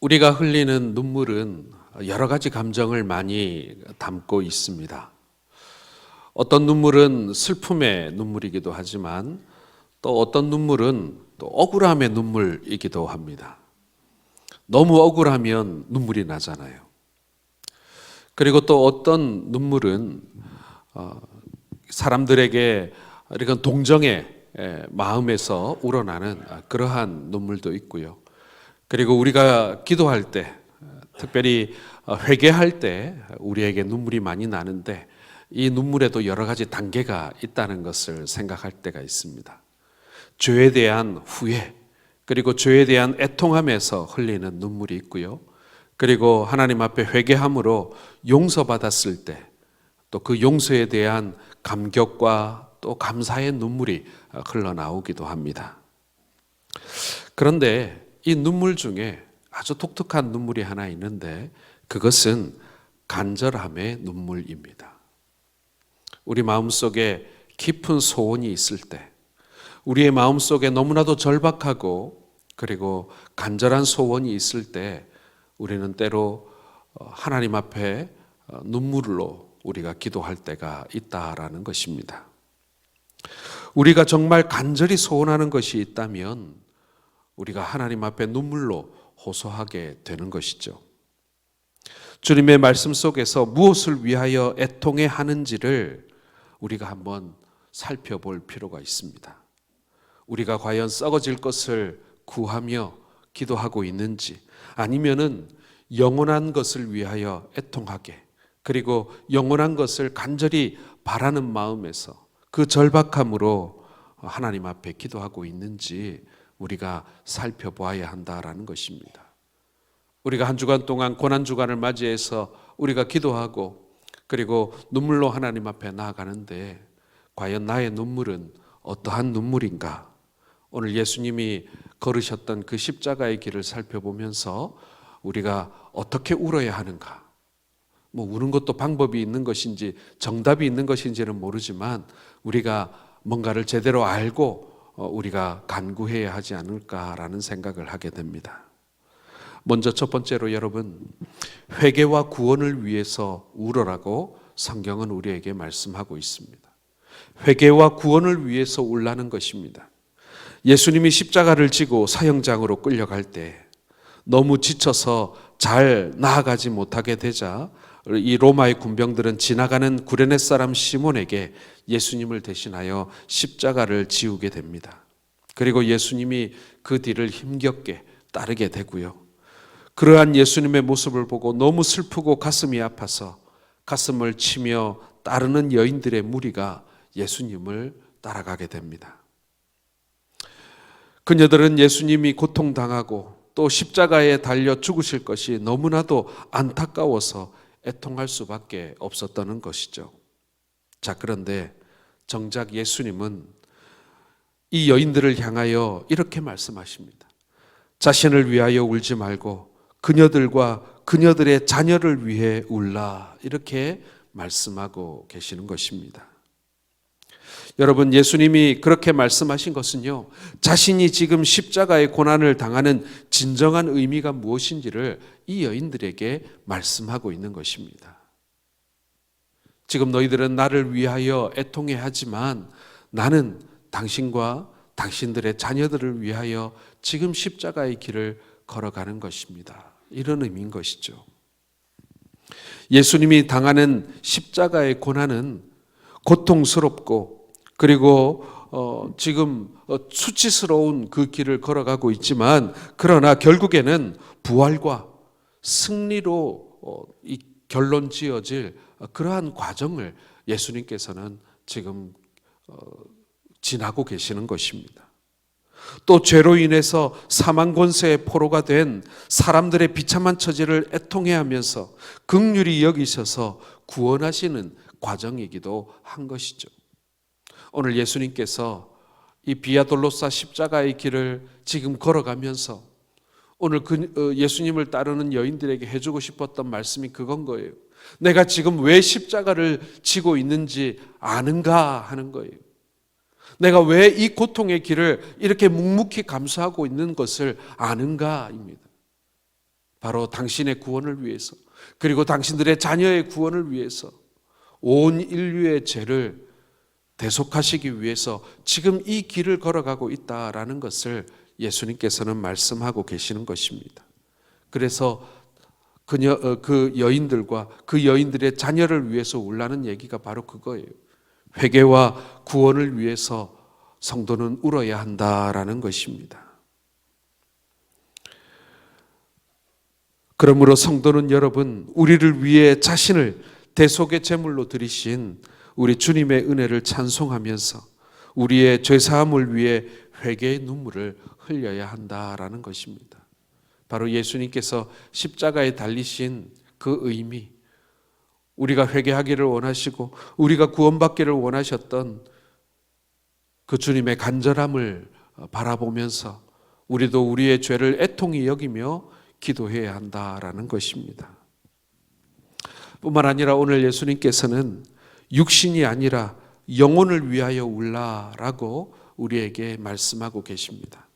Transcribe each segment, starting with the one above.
우리가 흘리는 눈물은 여러 가지 감정을 많이 담고 있습니다. 어떤 눈물은 슬픔의 눈물이기도 하지만 또 어떤 눈물은 또 억울함의 눈물이기도 합니다. 너무 억울하면 눈물이 나잖아요. 그리고 또 어떤 눈물은 사람들에게 이런 동정의 마음에서 우러나는 그러한 눈물도 있고요. 그리고 우리가 기도할 때, 특별히 회개할 때 우리에게 눈물이 많이 나는데 이 눈물에도 여러 가지 단계가 있다는 것을 생각할 때가 있습니다. 죄에 대한 후회, 그리고 죄에 대한 애통함에서 흘리는 눈물이 있고요. 그리고 하나님 앞에 회개함으로 용서받았을 때 또 그 용서에 대한 감격과 또 감사의 눈물이 흘러나오기도 합니다. 그런데 이 눈물 중에 아주 독특한 눈물이 하나 있는데 그것은 간절함의 눈물입니다. 우리 마음속에 깊은 소원이 있을 때, 우리의 마음속에 너무나도 절박하고 그리고 간절한 소원이 있을 때 우리는 때로 하나님 앞에 눈물로 우리가 기도할 때가 있다라는 것입니다. 우리가 정말 간절히 소원하는 것이 있다면 우리가 하나님 앞에 눈물로 호소하게 되는 것이죠. 주님의 말씀 속에서 무엇을 위하여 애통해 하는지를 우리가 한번 살펴볼 필요가 있습니다. 우리가 과연 썩어질 것을 구하며 기도하고 있는지, 아니면은 영원한 것을 위하여 애통하게, 그리고 영원한 것을 간절히 바라는 마음에서 그 절박함으로 하나님 앞에 기도하고 있는지 우리가 살펴보아야 한다라는 것입니다. 우리가 한 주간 동안 고난주간을 맞이해서 우리가 기도하고 그리고 눈물로 하나님 앞에 나아가는데 과연 나의 눈물은 어떠한 눈물인가? 오늘 예수님이 걸으셨던 그 십자가의 길을 살펴보면서 우리가 어떻게 울어야 하는가? 우는 것도 방법이 있는 것인지 정답이 있는 것인지는 모르지만 우리가 뭔가를 제대로 알고 우리가 간구해야 하지 않을까라는 생각을 하게 됩니다. 먼저 첫 번째로 여러분, 회개와 구원을 위해서 울어라고 성경은 우리에게 말씀하고 있습니다. 회개와 구원을 위해서 울라는 것입니다. 예수님이 십자가를 지고 사형장으로 끌려갈 때 너무 지쳐서 잘 나아가지 못하게 되자 이 로마의 군병들은 지나가는 구레네 사람 시몬에게 예수님을 대신하여 십자가를 지우게 됩니다. 그리고 예수님이 그 뒤를 힘겹게 따르게 되고요. 그러한 예수님의 모습을 보고 너무 슬프고 가슴이 아파서 가슴을 치며 따르는 여인들의 무리가 예수님을 따라가게 됩니다. 그녀들은 예수님이 고통당하고 또 십자가에 달려 죽으실 것이 너무나도 안타까워서 애통할 수밖에 없었다는 것이죠. 자, 그런데 정작 예수님은 이 여인들을 향하여 이렇게 말씀하십니다. 자신을 위하여 울지 말고 그녀들과 그녀들의 자녀를 위해 울라, 이렇게 말씀하고 계시는 것입니다. 여러분, 예수님이 그렇게 말씀하신 것은요, 자신이 지금 십자가의 고난을 당하는 진정한 의미가 무엇인지를 이 여인들에게 말씀하고 있는 것입니다. 지금 너희들은 나를 위하여 애통해 하지만 나는 당신과 당신들의 자녀들을 위하여 지금 십자가의 길을 걸어가는 것입니다. 이런 의미인 것이죠. 예수님이 당하는 십자가의 고난은 고통스럽고 그리고 지금 수치스러운 그 길을 걸어가고 있지만 그러나 결국에는 부활과 승리로 이 결론 지어질 그러한 과정을 예수님께서는 지금 지나고 계시는 것입니다. 또 죄로 인해서 사망 권세의 포로가 된 사람들의 비참한 처지를 애통해하면서 긍휼히 여기셔서 구원하시는 과정이기도 한 것이죠. 오늘 예수님께서 이 비아돌로사 십자가의 길을 지금 걸어가면서 오늘 예수님을 따르는 여인들에게 해주고 싶었던 말씀이 그건 거예요. 내가 지금 왜 십자가를 지고 있는지 아는가 하는 거예요. 내가 왜 이 고통의 길을 이렇게 묵묵히 감수하고 있는 것을 아는가입니다. 바로 당신의 구원을 위해서, 그리고 당신들의 자녀의 구원을 위해서, 온 인류의 죄를 대속하시기 위해서 지금 이 길을 걸어가고 있다라는 것을 예수님께서는 말씀하고 계시는 것입니다. 그래서 그 여인들과 그 여인들의 자녀를 위해서 울라는 얘기가 바로 그거예요. 회개와 구원을 위해서 성도는 울어야 한다라는 것입니다. 그러므로 성도는 여러분, 우리를 위해 자신을 대속의 제물로 드리신 우리 주님의 은혜를 찬송하면서 우리의 죄사함을 위해 회개의 눈물을 흘려야 한다라는 것입니다. 바로 예수님께서 십자가에 달리신 그 의미, 우리가 회개하기를 원하시고 우리가 구원받기를 원하셨던 그 주님의 간절함을 바라보면서 우리도 우리의 죄를 애통히 여기며 기도해야 한다라는 것입니다. 뿐만 아니라 오늘 예수님께서는 육신이 아니라 영혼을 위하여 울라라고 우리에게 말씀하고 계십니다.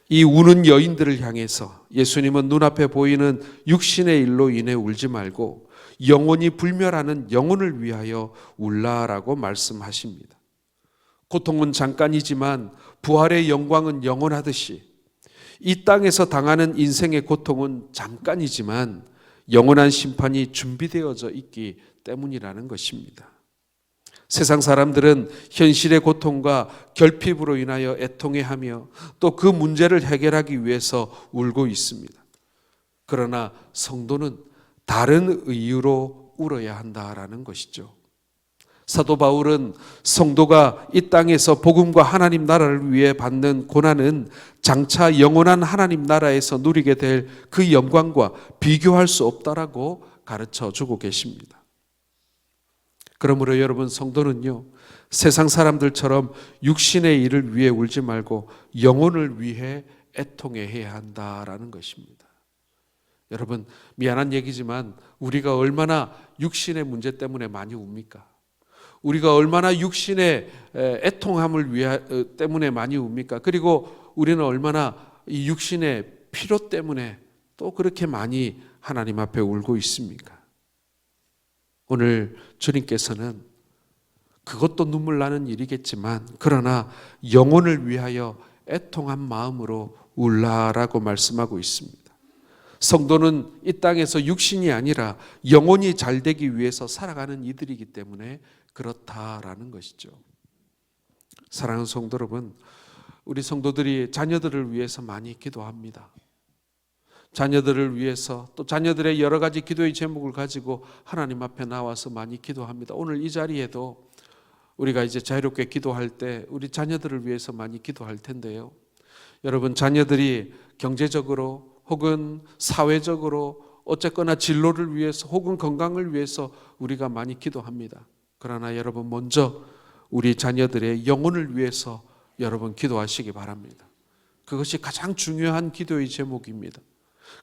이 우는 여인들을 향해서 예수님은 눈앞에 보이는 육신의 일로 인해 울지 말고 영혼이 불멸하는 영혼을 위하여 울라라고 말씀하십니다. 고통은 잠깐이지만 부활의 영광은 영원하듯이 이 땅에서 당하는 인생의 고통은 잠깐이지만 영원한 심판이 준비되어져 있기 때문이라는 것입니다. 세상 사람들은 현실의 고통과 결핍으로 인하여 애통해하며 또 그 문제를 해결하기 위해서 울고 있습니다. 그러나 성도는 다른 이유로 울어야 한다라는 것이죠. 사도 바울은 성도가 이 땅에서 복음과 하나님 나라를 위해 받는 고난은 장차 영원한 하나님 나라에서 누리게 될 그 영광과 비교할 수 없다라고 가르쳐 주고 계십니다. 그러므로 여러분, 성도는요, 세상 사람들처럼 육신의 일을 위해 울지 말고 영혼을 위해 애통해야 한다라는 것입니다. 여러분, 미안한 얘기지만 우리가 얼마나 육신의 문제 때문에 많이 웁니까? 우리가 얼마나 육신의 애통함을 때문에 많이 웁니까? 그리고 우리는 얼마나 이 육신의 필요 때문에 또 그렇게 많이 하나님 앞에 울고 있습니까? 오늘 주님께서는 그것도 눈물 나는 일이겠지만 그러나 영혼을 위하여 애통한 마음으로 울라라고 말씀하고 있습니다. 성도는 이 땅에서 육신이 아니라 영혼이 잘 되기 위해서 살아가는 이들이기 때문에 그렇다라는 것이죠. 사랑하는 성도 여러분, 우리 성도들이 자녀들을 위해서 많이 기도합니다. 자녀들을 위해서 또 자녀들의 여러 가지 기도의 제목을 가지고 하나님 앞에 나와서 많이 기도합니다. 오늘 이 자리에도 우리가 이제 자유롭게 기도할 때 우리 자녀들을 위해서 많이 기도할 텐데요. 여러분, 자녀들이 경제적으로 혹은 사회적으로 어쨌거나 진로를 위해서 혹은 건강을 위해서 우리가 많이 기도합니다. 그러나 여러분, 먼저 우리 자녀들의 영혼을 위해서 여러분 기도하시기 바랍니다. 그것이 가장 중요한 기도의 제목입니다.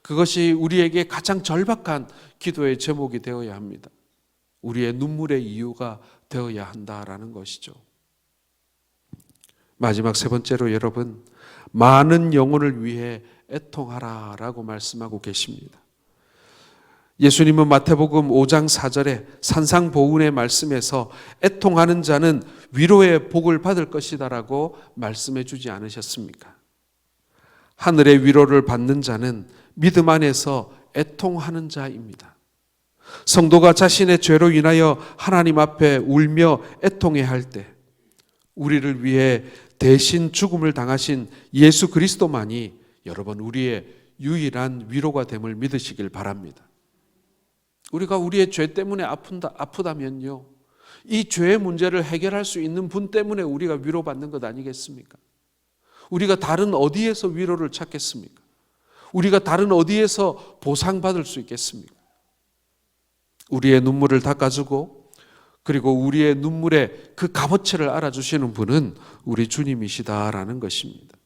그것이 우리에게 가장 절박한 기도의 제목이 되어야 합니다. 우리의 눈물의 이유가 되어야 한다라는 것이죠. 마지막 세 번째로 여러분, 많은 영혼을 위해 애통하라라고 말씀하고 계십니다. 예수님은 마태복음 5장 4절에 산상보훈의 말씀에서 애통하는 자는 위로의 복을 받을 것이다라고 말씀해 주지 않으셨습니까? 하늘의 위로를 받는 자는 믿음 안에서 애통하는 자입니다. 성도가 자신의 죄로 인하여 하나님 앞에 울며 애통해야 할 때 우리를 위해 대신 죽음을 당하신 예수 그리스도만이 여러분 우리의 유일한 위로가 됨을 믿으시길 바랍니다. 우리가 우리의 죄 때문에 아프다면요, 이 죄의 문제를 해결할 수 있는 분 때문에 우리가 위로받는 것 아니겠습니까? 우리가 다른 어디에서 위로를 찾겠습니까? 우리가 다른 어디에서 보상받을 수 있겠습니까? 우리의 눈물을 닦아주고 그리고 우리의 눈물의 그 값어치를 알아주시는 분은 우리 주님이시다라는 것입니다.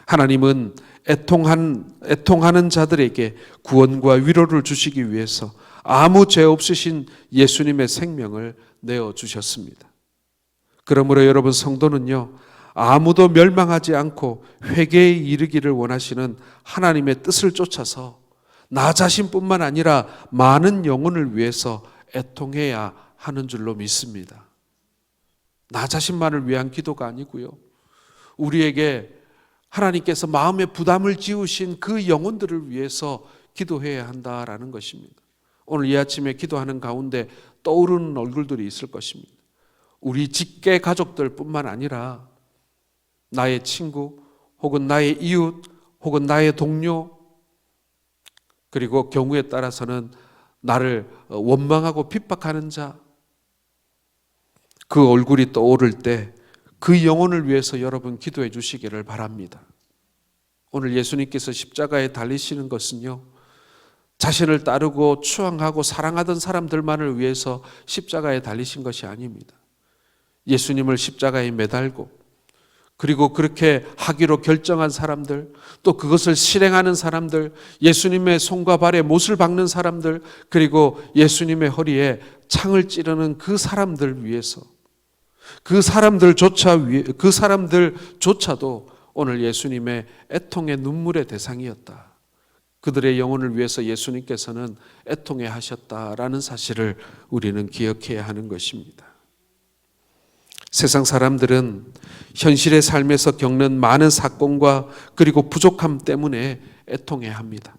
하나님은 애통하는 자들에게 구원과 위로를 주시기 위해서 아무 죄 없으신 예수님의 생명을 내어주셨습니다. 그러므로 여러분, 성도는요, 아무도 멸망하지 않고 회개에 이르기를 원하시는 하나님의 뜻을 쫓아서 나 자신뿐만 아니라 많은 영혼을 위해서 애통해야 하는 줄로 믿습니다. 나 자신만을 위한 기도가 아니고요. 우리에게 하나님께서 마음의 부담을 지우신 그 영혼들을 위해서 기도해야 한다라는 것입니다. 오늘 이 아침에 기도하는 가운데 떠오르는 얼굴들이 있을 것입니다. 우리 직계 가족들뿐만 아니라 나의 친구 혹은 나의 이웃 혹은 나의 동료, 그리고 경우에 따라서는 나를 원망하고 핍박하는 자, 그 얼굴이 떠오를 때 그 영혼을 위해서 여러분 기도해 주시기를 바랍니다. 오늘 예수님께서 십자가에 달리시는 것은요, 자신을 따르고 추앙하고 사랑하던 사람들만을 위해서 십자가에 달리신 것이 아닙니다. 예수님을 십자가에 매달고 그리고 그렇게 하기로 결정한 사람들, 또 그것을 실행하는 사람들, 예수님의 손과 발에 못을 박는 사람들, 그리고 예수님의 허리에 창을 찌르는 그 사람들 위해서, 그 사람들조차도 오늘 예수님의 애통의 눈물의 대상이었다. 그들의 영혼을 위해서 예수님께서는 애통해 하셨다라는 사실을 우리는 기억해야 하는 것입니다. 세상 사람들은 현실의 삶에서 겪는 많은 사건과 그리고 부족함 때문에 애통해 합니다.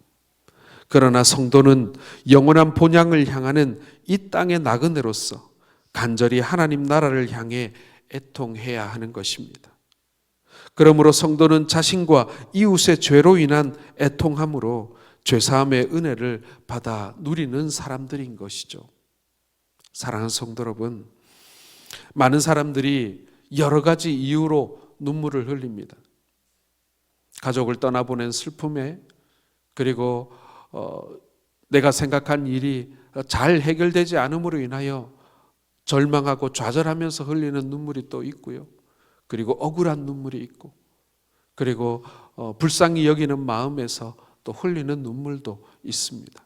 그러나 성도는 영원한 본향을 향하는 이 땅의 나그네로서 간절히 하나님 나라를 향해 애통해야 하는 것입니다. 그러므로 성도는 자신과 이웃의 죄로 인한 애통함으로 죄사함의 은혜를 받아 누리는 사람들인 것이죠. 사랑하는 성도 여러분, 많은 사람들이 여러 가지 이유로 눈물을 흘립니다. 가족을 떠나보낸 슬픔에, 그리고 내가 생각한 일이 잘 해결되지 않음으로 인하여 절망하고 좌절하면서 흘리는 눈물이 또 있고요. 그리고 억울한 눈물이 있고, 그리고 불쌍히 여기는 마음에서 또 흘리는 눈물도 있습니다.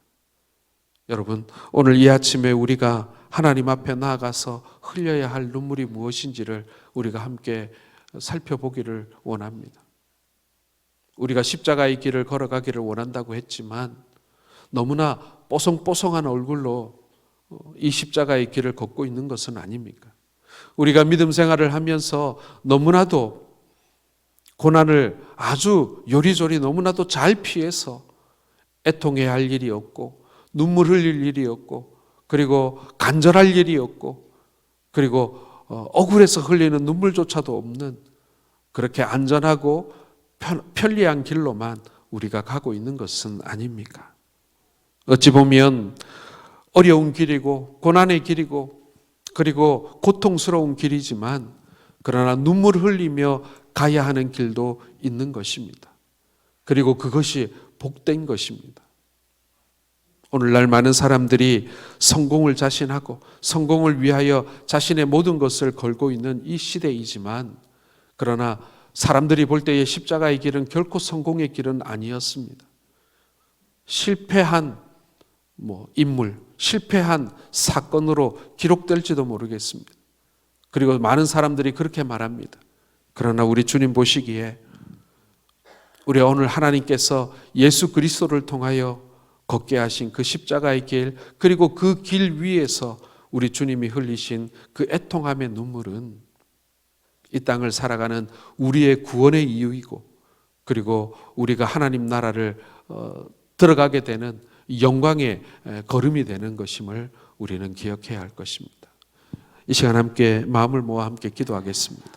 여러분, 오늘 이 아침에 우리가 하나님 앞에 나아가서 흘려야 할 눈물이 무엇인지를 우리가 함께 살펴보기를 원합니다. 우리가 십자가의 길을 걸어가기를 원한다고 했지만 너무나 뽀송뽀송한 얼굴로 이 십자가의 길을 걷고 있는 것은 아닙니까? 우리가 믿음 생활을 하면서 너무나도 고난을 아주 요리조리 너무나도 잘 피해서 애통해야 할 일이 없고, 눈물 흘릴 일이 없고, 그리고 간절할 일이 없고, 그리고 억울해서 흘리는 눈물조차도 없는 그렇게 안전하고 편리한 길로만 우리가 가고 있는 것은 아닙니까? 어찌 보면 어려운 길이고 고난의 길이고 그리고 고통스러운 길이지만, 그러나 눈물 흘리며 가야 하는 길도 있는 것입니다. 그리고 그것이 복된 것입니다. 오늘날 많은 사람들이 성공을 자신하고 성공을 위하여 자신의 모든 것을 걸고 있는 이 시대이지만, 그러나 사람들이 볼 때의 십자가의 길은 결코 성공의 길은 아니었습니다. 실패한 인물, 실패한 사건으로 기록될지도 모르겠습니다. 그리고 많은 사람들이 그렇게 말합니다. 그러나 우리 주님 보시기에 우리 오늘 하나님께서 예수 그리스도를 통하여 걷게 하신 그 십자가의 길, 그리고 그 길 위에서 우리 주님이 흘리신 그 애통함의 눈물은 이 땅을 살아가는 우리의 구원의 이유이고, 그리고 우리가 하나님 나라를 들어가게 되는 영광의 걸음이 되는 것임을 우리는 기억해야 할 것입니다. 이 시간 함께 마음을 모아 함께 기도하겠습니다.